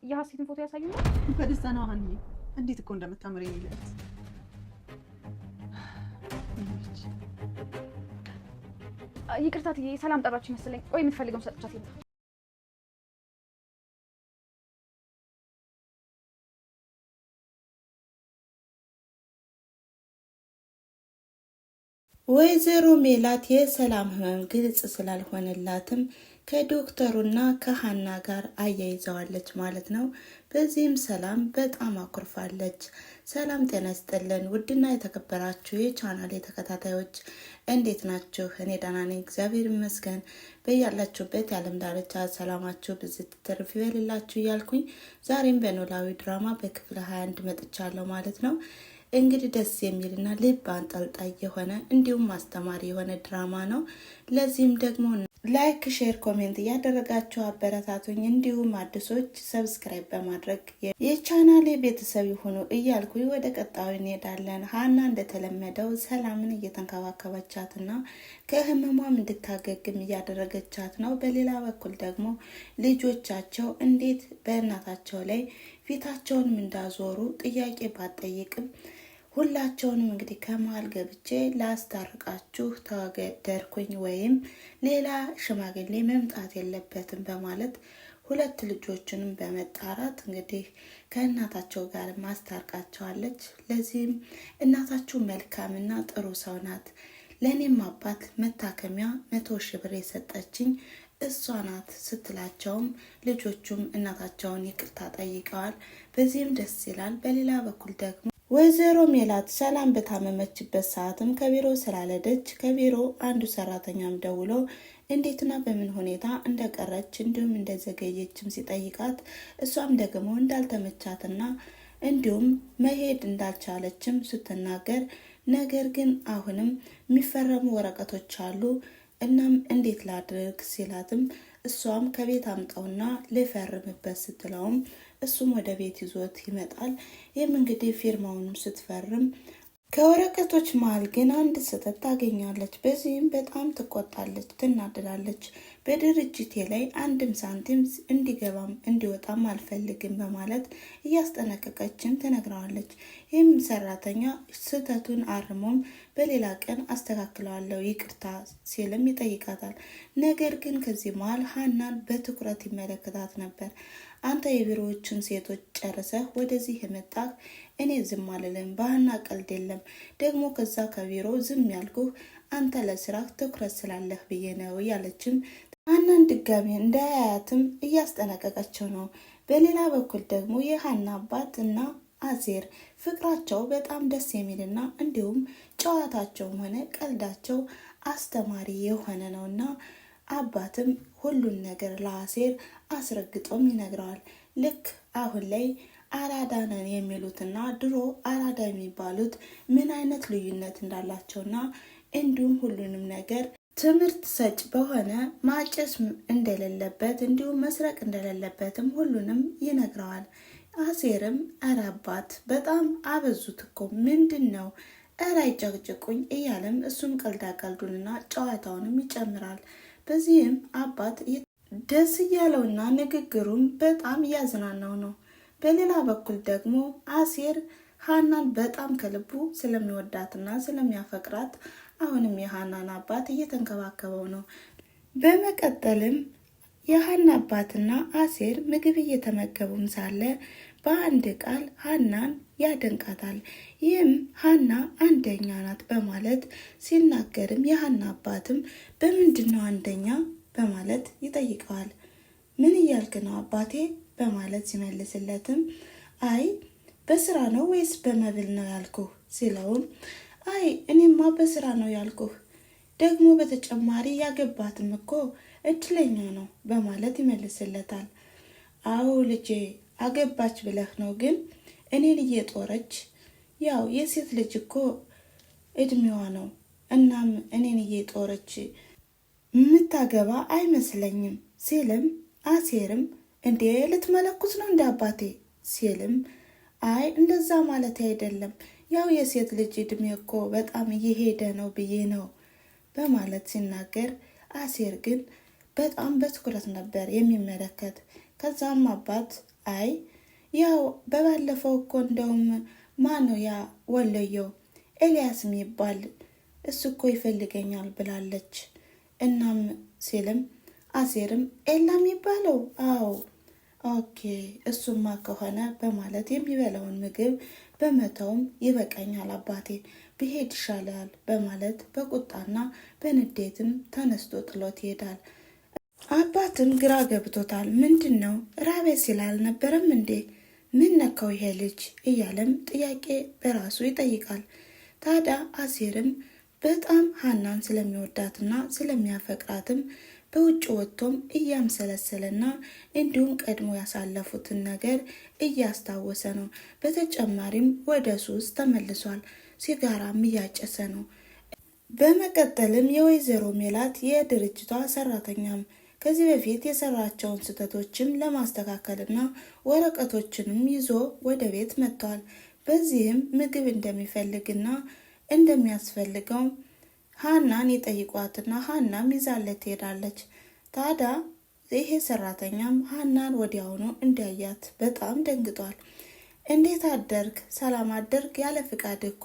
የሀሴትን ፎቶ ያሳዩኛል። በደስታ ነው ሀኒ። እንዴት እኮ እንደምታምር የሚለት ይቅርታ ትዬ ሰላም ጠራችሁ ይመስለኝ። ቆይ የምትፈልገው ሰጥቻት ይምጣ። ወይዘሮ ሜላት የሰላም ህመም ግልጽ ስላልሆነላትም ከዶክተሩና ከሀና ጋር አያይዘዋለች ማለት ነው። በዚህም ሰላም በጣም አኩርፋለች። ሰላም ጤና ይስጥልን ውድና የተከበራችሁ የቻናሌ ተከታታዮች እንዴት ናችሁ? እኔ ደህና ነኝ እግዚአብሔር ይመስገን። በያላችሁበት የዓለም ዳርቻ ሰላማችሁ ብዝት ትርፍ ይበልላችሁ እያልኩኝ ዛሬም በኖላዊ ድራማ በክፍል 21 መጥቻለሁ ማለት ነው። እንግዲህ ደስ የሚልና ልብ አንጠልጣይ የሆነ እንዲሁም አስተማሪ የሆነ ድራማ ነው። ለዚህም ደግሞ ላይክ፣ ሼር፣ ኮሜንት እያደረጋችሁ አበረታቱኝ። እንዲሁም አዲሶች ሰብስክራይብ በማድረግ የቻናሌ ቤተሰብ ይሁኑ እያልኩኝ ወደ ቀጣዩ እንሄዳለን። ሀና እንደተለመደው ሰላምን እየተንከባከበቻትና ከህመሟም እንድታገግም እያደረገቻት ነው። በሌላ በኩል ደግሞ ልጆቻቸው እንዴት በእናታቸው ላይ ፊታቸውንም እንዳዞሩ ጥያቄ ባጠይቅም ሁላቸውንም እንግዲህ ከመሀል ገብቼ ላስታርቃችሁ ተወገደርኩኝ ወይም ሌላ ሽማግሌ መምጣት የለበትም በማለት ሁለት ልጆችንም በመጣራት እንግዲህ ከእናታቸው ጋር ማስታርቃቸዋለች። ለዚህም እናታችሁ መልካምና ጥሩ ሰው ናት፣ ለእኔም አባት መታከሚያ 100,000 ብር የሰጠችኝ እሷ ናት ስትላቸውም ልጆቹም እናታቸውን ይቅርታ ጠይቀዋል። በዚህም ደስ ይላል። በሌላ በኩል ደግሞ ወይዘሮ ሜላት ሰላም በታመመችበት ሰዓትም ከቢሮ ስላለደች ከቢሮ አንዱ ሰራተኛም ደውሎ እንዴትና በምን ሁኔታ እንደቀረች እንዲሁም እንደዘገየችም ሲጠይቃት እሷም ደግሞ እንዳልተመቻትና እንዲሁም መሄድ እንዳልቻለችም ስትናገር ነገር ግን አሁንም የሚፈረሙ ወረቀቶች አሉ እናም እንዴት ላድርግ ሲላትም እሷም ከቤት አምጣውና ልፈርምበት ስትለውም እሱም ወደ ቤት ይዞት ይመጣል። ይህም እንግዲህ ፊርማውንም ስትፈርም ከወረቀቶች መሀል ግን አንድ ስህተት ታገኛለች። በዚህም በጣም ትቆጣለች፣ ትናደዳለች። በድርጅቴ ላይ አንድም ሳንቲም እንዲገባም እንዲወጣም አልፈልግም በማለት እያስጠነቀቀችም ትነግረዋለች። ይህም ሰራተኛ ስህተቱን አርሞም በሌላ ቀን አስተካክለዋለሁ ይቅርታ ሲልም ይጠይቃታል። ነገር ግን ከዚህ መሀል ሀናን በትኩረት ይመለከታት ነበር። አንተ የቢሮዎችን ሴቶች ጨርሰህ ወደዚህ የመጣህ እኔ ዝም አልልም፣ በሀና ቀልድ የለም። ደግሞ ከዛ ከቢሮ ዝም ያልኩህ አንተ ለስራህ ትኩረት ስላለህ ብዬ ነው ያለችም ሀናን ድጋሚ እንዳያያትም እያስጠነቀቀችው ነው። በሌላ በኩል ደግሞ የሀና አባት እና አሴር ፍቅራቸው በጣም ደስ የሚልና እንዲሁም ጨዋታቸውም ሆነ ቀልዳቸው አስተማሪ የሆነ ነውና አባትም ሁሉን ነገር ለአሴር አስረግጦም ይነግረዋል። ልክ አሁን ላይ አራዳ ነን የሚሉትና ድሮ አራዳ የሚባሉት ምን አይነት ልዩነት እንዳላቸውና እንዲሁም ሁሉንም ነገር ትምህርት ሰጭ በሆነ ማጨስ እንደሌለበት እንዲሁም መስረቅ እንደሌለበትም ሁሉንም ይነግረዋል። አሴርም ኧረ አባት በጣም አበዙት እኮ ምንድን ነው ኧረ አይጨቅጭቁኝ እያለም እሱም ቀልዳ ቀልዱንና ጨዋታውንም ይጨምራል። በዚህም አባት ደስ እያለውና ንግግሩም በጣም እያዝናናው ነው። በሌላ በኩል ደግሞ አሴር ሀናን በጣም ከልቡ ስለሚወዳትና ስለሚያፈቅራት አሁንም የሀናን አባት እየተንከባከበው ነው። በመቀጠልም የሀና አባትና አሴር ምግብ እየተመገቡም ሳለ በአንድ ቃል ሀናን ያደንቃታል። ይህም ሀና አንደኛ ናት በማለት ሲናገርም የሀና አባትም በምንድን ነው አንደኛ በማለት ይጠይቀዋል። ምን እያልክ ነው አባቴ በማለት ሲመልስለትም አይ በስራ ነው ወይስ በመብል ነው ያልኩህ ሲለውም አይ እኔማ በስራ ነው ያልኩህ፣ ደግሞ በተጨማሪ ያገባትም እኮ እድለኛ ነው በማለት ይመልስለታል። አዎ ልጄ አገባች ብለህ ነው፣ ግን እኔን እየጦረች ያው የሴት ልጅ እኮ እድሜዋ ነው፣ እናም እኔን እየጦረች የምታገባ አይመስለኝም ሲልም አሴርም እንዴ ልትመለኩት ነው እንደ አባቴ ሲልም አይ እንደዛ ማለት አይደለም፣ ያው የሴት ልጅ እድሜ እኮ በጣም እየሄደ ነው ብዬ ነው በማለት ሲናገር አሴር ግን በጣም በትኩረት ነበር የሚመለከት። ከዛም አባት አይ ያው በባለፈው እኮ እንደውም ማነው ያ ወሎየው ኤልያስ የሚባል እሱ እኮ ይፈልገኛል ብላለች። እናም ሲልም አሴርም ኤላ የሚባለው አዎ ኦኬ እሱማ ከሆነ በማለት የሚበላውን ምግብ በመተውም ይበቃኛል አባቴ ብሄድ ይሻላል በማለት በቁጣና በንዴትም ተነስቶ ጥሎት ይሄዳል። አባትም ግራ ገብቶታል። ምንድን ነው ራቤ ሲል አልነበረም እንዴ? ምን ነካው ይሄ ልጅ እያለም ጥያቄ በራሱ ይጠይቃል። ታዲያ አሴርም በጣም ሀናን ስለሚወዳትና ስለሚያፈቅራትም በውጭ ወጥቶም እያምሰለሰለና እንዲሁም ቀድሞ ያሳለፉትን ነገር እያስታወሰ ነው። በተጨማሪም ወደ ሱስ ተመልሷል። ሲጋራም እያጨሰ ነው። በመቀጠልም የወይዘሮ ሜላት የድርጅቷ ሰራተኛም ከዚህ በፊት የሰራቸውን ስህተቶችም ለማስተካከልና ወረቀቶችንም ይዞ ወደ ቤት መጥቷል። በዚህም ምግብ እንደሚፈልግና እንደሚያስፈልገው ሀናን ይጠይቋትና ሀናም ይዛለት ትሄዳለች። ታዲያ ይሄ ሰራተኛም ሀናን ወዲያውኑ እንዲያያት በጣም ደንግጧል። እንዴት አደርክ? ሰላም አደርክ? ያለ ፍቃድ እኮ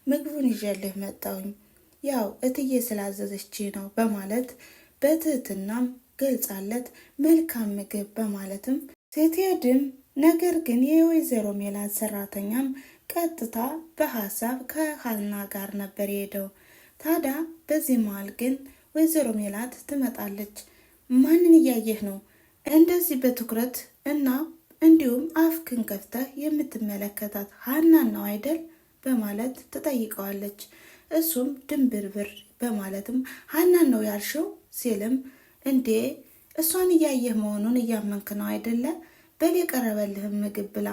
ምግቡን ይዤልህ መጣሁኝ፣ ያው እትዬ ስላዘዘች ነው በማለት በትህትናም ገልጻለት መልካም ምግብ በማለትም ስትሄድም፣ ነገር ግን የወይዘሮ ሜላት ሰራተኛም ቀጥታ በሀሳብ ከሀና ጋር ነበር የሄደው። ታዲያ በዚህ መሃል ግን ወይዘሮ ሜላት ትመጣለች። ማንን እያየህ ነው እንደዚህ በትኩረት እና እንዲሁም አፍክን ከፍተህ የምትመለከታት ሀናን ነው አይደል? በማለት ትጠይቀዋለች። እሱም ድንብርብር በማለትም ሀናን ነው ያልሽው ሲልም እንዴ እሷን እያየህ መሆኑን እያመንክ ነው አይደለ? በል የቀረበልህም ምግብ ብላ፣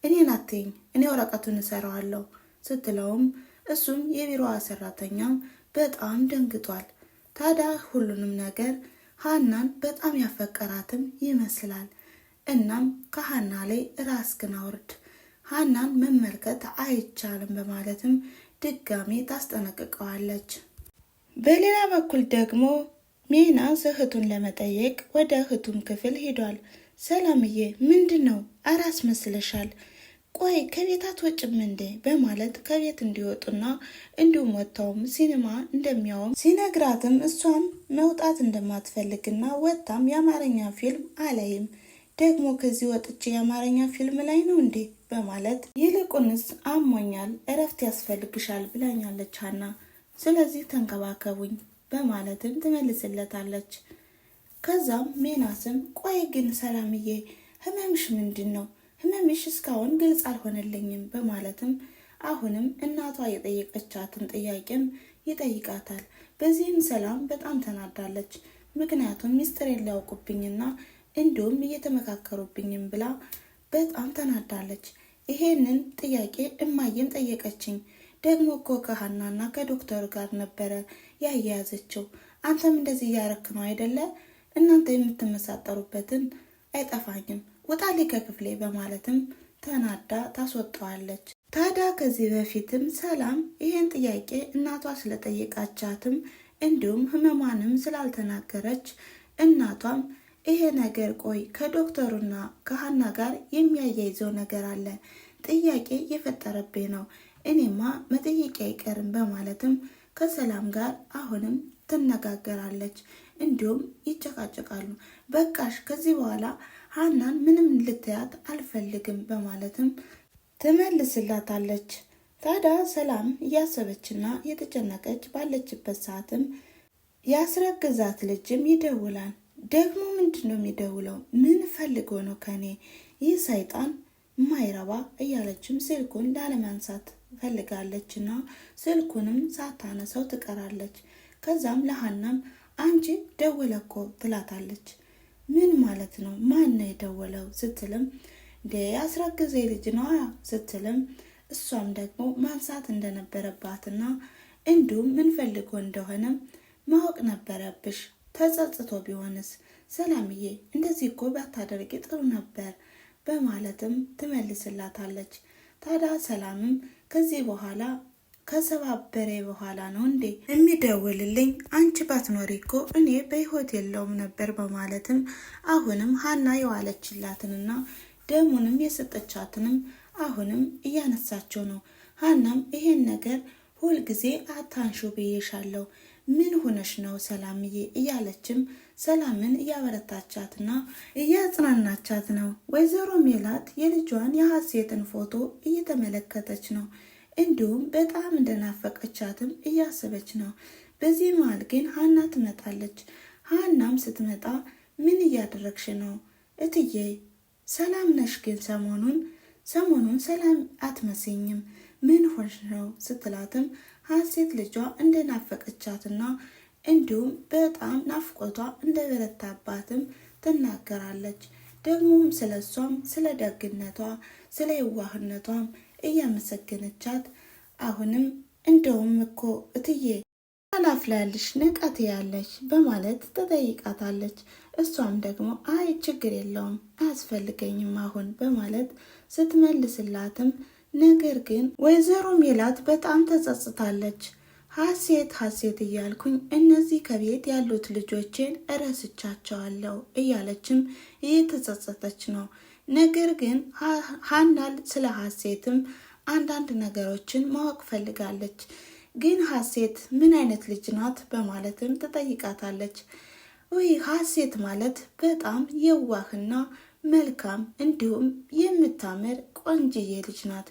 እኔን አትይኝ፣ እኔ ወረቀቱን እሰራዋለሁ ስትለውም እሱም የቢሮዋ ሰራተኛም በጣም ደንግጧል። ታዲያ ሁሉንም ነገር ሀናን በጣም ያፈቀራትም ይመስላል። እናም ከሀና ላይ ራስህን አውርድ፣ ሀናን መመልከት አይቻልም በማለትም ድጋሜ ታስጠነቅቀዋለች። በሌላ በኩል ደግሞ ሚናስ እህቱን ለመጠየቅ ወደ እህቱም ክፍል ሄዷል። ሰላምዬ ምንድን ነው አራስ መስለሻል? ቆይ ከቤት አትወጭም እንዴ? በማለት ከቤት እንዲወጡና እንዲሁም ወጥተውም ሲኒማ እንደሚያውም ሲነግራትም እሷም መውጣት እንደማትፈልግና ወጥታም የአማርኛ ፊልም አላይም ደግሞ ከዚህ ወጥቼ የአማርኛ ፊልም ላይ ነው እንዴ? በማለት ይልቁንስ አሞኛል፣ እረፍት ያስፈልግሻል ብላኛለች ሀና፣ ስለዚህ ተንከባከቡኝ በማለትም ትመልስለታለች። ከዛም ሜናስም ቆይ ግን ሰላምዬ ህመምሽ ምንድን ነው? ህመምሽ እስካሁን ግልጽ አልሆነልኝም በማለትም አሁንም እናቷ የጠየቀቻትን ጥያቄም ይጠይቃታል። በዚህም ሰላም በጣም ተናዳለች። ምክንያቱም ሚስጥሬን ሊያውቁብኝና እንዲሁም እየተመካከሩብኝም ብላ በጣም ተናዳለች። ይሄንን ጥያቄ እማየም ጠየቀችኝ። ደግሞ እኮ ከሀናና ከዶክተሩ ጋር ነበረ ያያያዘችው። አንተም እንደዚህ እያረክ ነው አይደለ? እናንተ የምትመሳጠሩበትን አይጠፋኝም፣ ውጣልኝ ከክፍሌ በማለትም ተናዳ ታስወጣዋለች። ታዲያ ከዚህ በፊትም ሰላም ይሄን ጥያቄ እናቷ ስለጠየቃቻትም እንዲሁም ህመሟንም ስላልተናገረች እናቷም ይሄ ነገር ቆይ ከዶክተሩና ከሀና ጋር የሚያያይዘው ነገር አለ፣ ጥያቄ የፈጠረብኝ ነው፣ እኔማ መጠየቅ አይቀርም በማለትም ከሰላም ጋር አሁንም ትነጋገራለች። እንዲሁም ይጨቃጨቃሉ። በቃሽ ከዚህ በኋላ ሀናን ምንም ልትያት አልፈልግም በማለትም ትመልስላታለች። ታዲያ ሰላም እያሰበችና የተጨነቀች ባለችበት ሰዓትም ያስረግዛት ልጅም ይደውላል። ደግሞ ምንድን ነው የሚደውለው? ምን ፈልጎ ነው ከኔ ይህ ሰይጣን ማይረባ እያለችም ስልኩን ላለማንሳት ፈልጋለችና ስልኩንም ሳታነሳው ትቀራለች። ከዛም ለሀናም አንቺ ደወለ እኮ ትላታለች። ምን ማለት ነው? ማን ነው የደወለው ስትልም ያስረግዘ ልጅ ነው ስትልም እሷም ደግሞ ማንሳት እንደነበረባትና እንዲሁም ምን ፈልጎ እንደሆነ ማወቅ ነበረብሽ፣ ተጸጽቶ ቢሆንስ ሰላምዬ እንደዚህ እኮ ባታደርጊ ጥሩ ነበር በማለትም ትመልስላታለች። ታዲያ ሰላምም ከዚህ በኋላ ከሰባበሬ በኋላ ነው እንዴ የሚደውልልኝ? አንቺ ባትኖሪ እኮ እኔ በህይወት የለውም ነበር በማለትም አሁንም ሀና የዋለችላትንና ደሙንም የሰጠቻትንም አሁንም እያነሳቸው ነው። ሀናም ይሄን ነገር ሁልጊዜ አታንሹ ብዬሻለሁ፣ ምን ሆነሽ ነው ሰላምዬ እያለችም ሰላምን እያበረታቻትና እያጽናናቻት ነው። ወይዘሮ ሜላት የልጇን የሀሴትን ፎቶ እየተመለከተች ነው። እንዲሁም በጣም እንደናፈቀቻትም እያሰበች ነው። በዚህ መሃል ግን ሀና ትመጣለች። ሀናም ስትመጣ ምን እያደረግሽ ነው እትዬ? ሰላም ነሽ? ግን ሰሞኑን ሰላም አትመስኝም፣ ምን ሆንሽ ነው ስትላትም ሀሴት ልጇ እንደናፈቀቻትና እንዲሁም በጣም ናፍቆቷ እንደበረታባትም ትናገራለች። ደግሞም ስለሷም ስለ ደግነቷ ስለ የዋህነቷም እያመሰገነቻት አሁንም እንደውም እኮ እትዬ አላፍላልሽ ንቀት ያለች በማለት ተጠይቃታለች። እሷም ደግሞ አይ ችግር የለውም አያስፈልገኝም አሁን በማለት ስትመልስላትም ነገር ግን ወይዘሮ ሜላት በጣም ተጸጽታለች። ሀሴት እያልኩኝ እነዚህ ከቤት ያሉት ልጆችን እረስቻቸዋለሁ እያለችም እየተጸጸተች ነው። ነገር ግን ሀናል ስለ ሀሴትም አንዳንድ ነገሮችን ማወቅ ፈልጋለች። ግን ሀሴት ምን አይነት ልጅ ናት በማለትም ትጠይቃታለች። ወይ ሀሴት ማለት በጣም የዋህና መልካም እንዲሁም የምታምር ቆንጅዬ ልጅ ናት።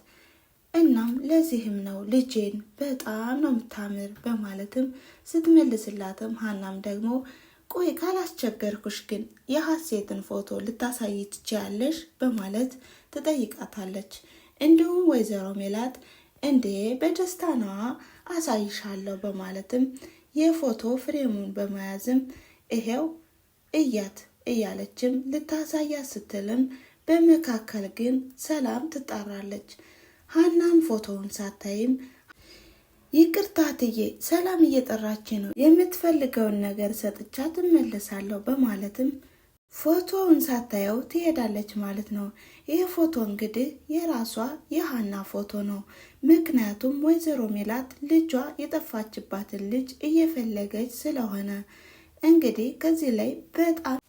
እናም ለዚህም ነው ልጄን በጣም ነው የምታምር በማለትም ስትመልስላትም ሀናም ደግሞ ቆይ ካላስቸገርኩሽ ግን የሀሴትን ፎቶ ልታሳይ ትችያለሽ በማለት ትጠይቃታለች። እንዲሁም ወይዘሮ ሜላት እንዴ በደስታ ነዋ አሳይሻለሁ በማለትም የፎቶ ፍሬሙን በመያዝም ይሄው እያት እያለችም ልታሳያት ስትልም በመካከል ግን ሰላም ትጣራለች። ሀናም ፎቶውን ሳታይም ይቅርታ እትዬ ሰላም እየጠራች ነው፣ የምትፈልገውን ነገር ሰጥቻ ትመለሳለሁ በማለትም ፎቶውን ሳታየው ትሄዳለች ማለት ነው። ይህ ፎቶ እንግዲህ የራሷ የሀና ፎቶ ነው። ምክንያቱም ወይዘሮ ሜላት ልጇ የጠፋችባትን ልጅ እየፈለገች ስለሆነ እንግዲህ ከዚህ ላይ በጣም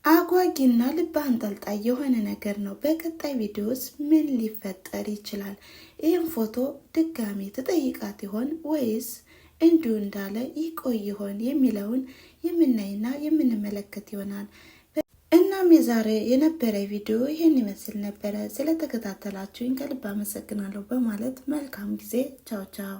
አጓጊና ልብ አንጠልጣይ የሆነ ነገር ነው። በቀጣይ ቪዲዮስ ምን ሊፈጠር ይችላል? ይህም ፎቶ ድጋሚ ትጠይቃት ይሆን ወይስ እንዲሁ እንዳለ ይቆይ ይሆን የሚለውን የምናይና የምንመለከት ይሆናል። እናም የዛሬ የነበረ ቪዲዮ ይህን ይመስል ነበረ። ስለተከታተላችሁኝ ከልብ አመሰግናለሁ በማለት መልካም ጊዜ። ቻው ቻው።